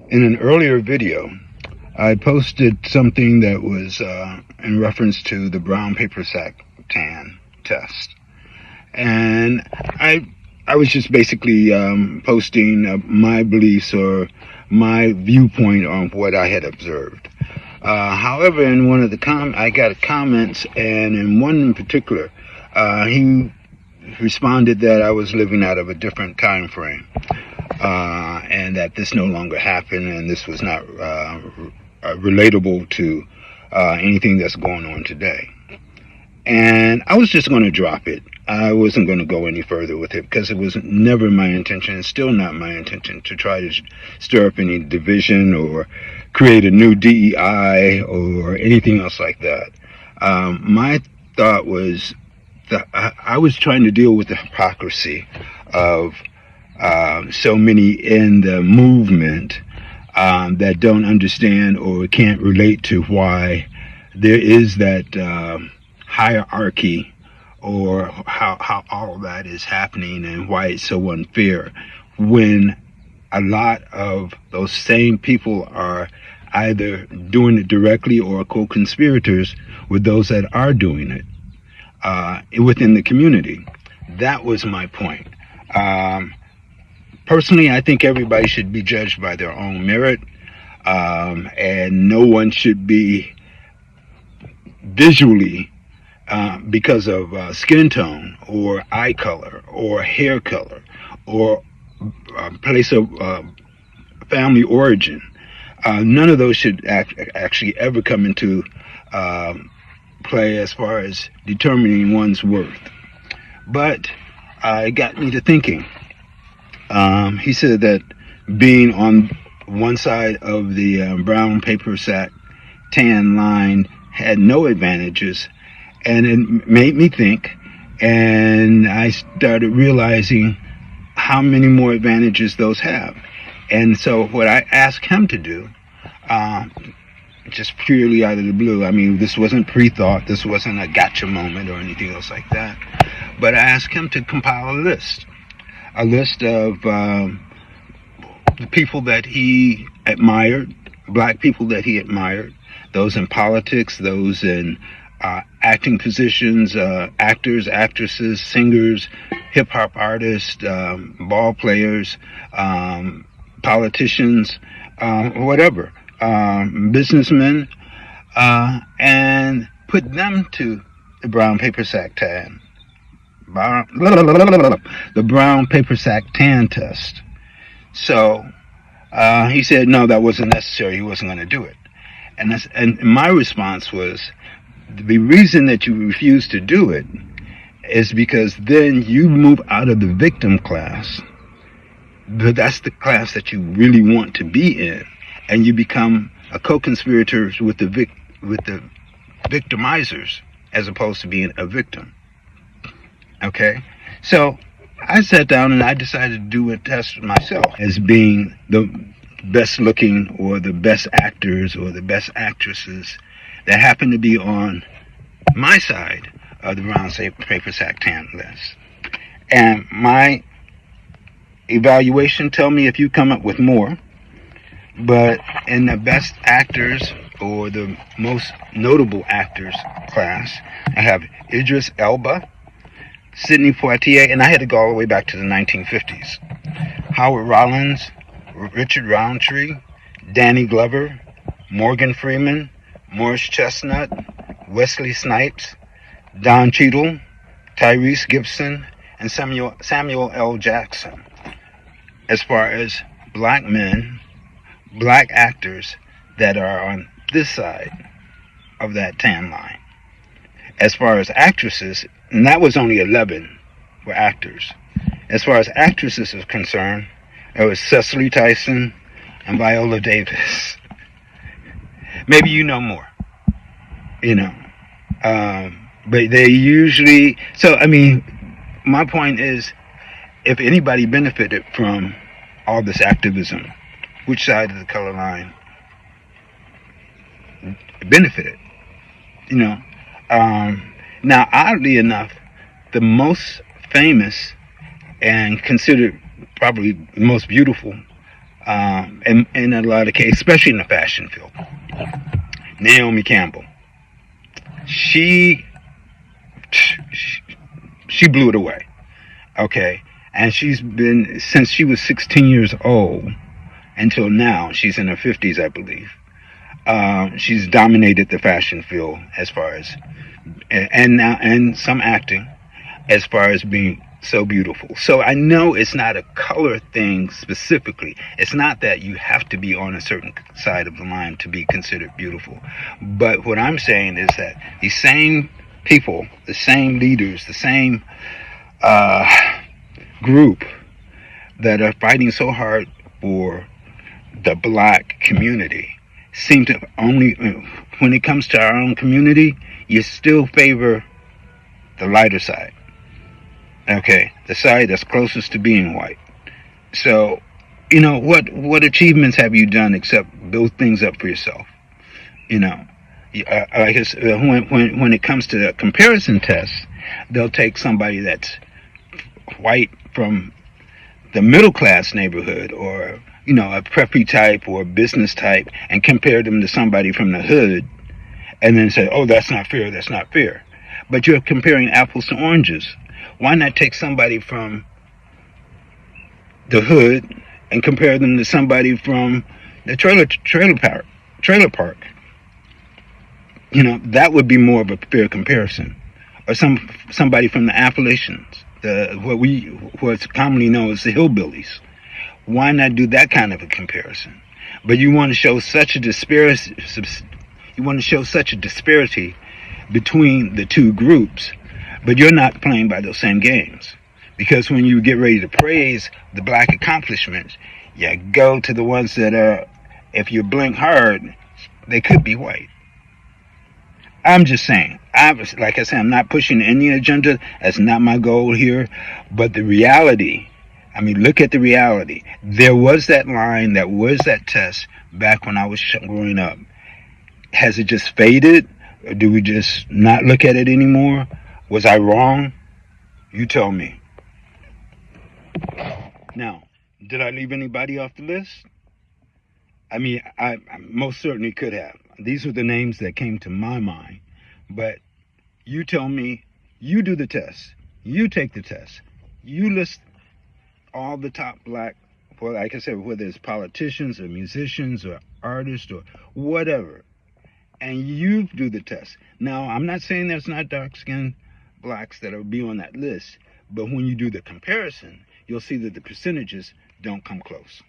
In an earlier video, I posted something that was in reference to the brown paper sack tan test. And I was just basically posting my beliefs or my viewpoint on what I had observed. However, in one of the I got comments, and in one in particular, he responded that I was living out of a different time frame, and that this no longer happened, and this was not relatable to anything that's going on today. And I was just going to drop it. I wasn't going to go any further with it because it was never my intention, and still not my intention, to try to stir up any division or create a new DEI or anything else like that. My thought was that I was trying to deal with the hypocrisy of so many in the movement that don't understand or can't relate to why there is that hierarchy, or how all of that is happening and why it's so unfair, when a lot of those same people are either doing it directly or co-conspirators with those that are doing it within the community. That was my point. Personally, I think everybody should be judged by their own merit, and no one should be visually because of skin tone or eye color or hair color or place of family origin. None of those should actually ever come into play as far as determining one's worth. But it got me to thinking. He said that being on one side of the brown paper sack tan line had no advantages, and it made me think, and I started realizing how many more advantages those have. And so what I asked him to do, just purely out of the blue, I mean, this wasn't pre-thought, this wasn't a gotcha moment or anything else like that, but I asked him to compile a list of the people that he admired, black people that he admired, those in politics, those in acting positions, actors, actresses, singers, hip-hop artists, ball players, politicians, whatever, businessmen, and put them to the brown paper sack tan. The brown paper sack tan test. So he said no, that wasn't necessary. He wasn't going to do it. And my response was, the reason that you refuse to do it is because then you move out of the victim class. That's the class that you really want to be in, and you become a co-conspirator with the victimizers as opposed to being a victim. Okay, so I sat down and I decided to do a test myself as being the best looking or the best actors or the best actresses that happen to be on my side of the brown paper sack tan list. And my evaluation, tell me if you come up with more, but in the best actors or the most notable actors class, I have Idris Elba, Sidney Poitier, and I had to go all the way back to the 1950s, Howard Rollins, Richard Roundtree, Danny Glover, Morgan Freeman, Morris Chestnut, Wesley Snipes, Don Cheadle, Tyrese Gibson, and Samuel L. Jackson. As far as black men, black actors that are on this side of that tan line. As far as actresses, and that was only 11 were actors. As far as actresses is concerned, it was Cecily Tyson and Viola Davis. Maybe you know more, but they usually, so I mean, my point is, if anybody benefited from all this activism, which side of the color line benefited? Now, oddly enough, the most famous and considered probably the most beautiful in a lot of cases, especially in the fashion field. Naomi Campbell, she she blew it away. Okay, and she's been since she was 16 years old until now. She's in her 50s, I believe. She's dominated the fashion field as far as and now and some acting as far as being so beautiful. So I know it's not a color thing specifically. It's not that you have to be on a certain side of the line to be considered beautiful. But what I'm saying is that these same people, the same leaders, the same group that are fighting so hard for the black community seem to only, when it comes to our own community, you still favor the lighter side. Okay, the side that's closest to being white. So, what achievements have you done except build things up for yourself? You know, I guess when it comes to a comparison test, they'll take somebody that's white from the middle class neighborhood, or a preppy type or a business type, and compare them to somebody from the hood, and then say, oh, that's not fair, that's not fair. But you're comparing apples to oranges. Why not take somebody from the hood and compare them to somebody from the trailer park? That would be more of a fair comparison. Or somebody from the Appalachians, what's commonly known as the hillbillies. Why not do that kind of a comparison? But you want to show such a disparity. You want to show such a disparity between the two groups, but you're not playing by those same games. Because when you get ready to praise the black accomplishments, you go to the ones that are, if you blink hard, they could be white. I'm just saying. Like I said, I'm not pushing any agenda. That's not my goal here. But the reality, look at the reality. There was that line, that was that test back when I was growing up. Has it just faded? Or do we just not look at it anymore? Was I wrong? You tell me. Now, did I leave anybody off the list? I most certainly could have. These were the names that came to my mind. But you tell me, you do the test. You take the test. You list all the top black, well, like I said, whether it's politicians or musicians or artists or whatever, and you do the test. Now, I'm not saying there's not dark-skinned blacks that will be on that list, but when you do the comparison, you'll see that the percentages don't come close.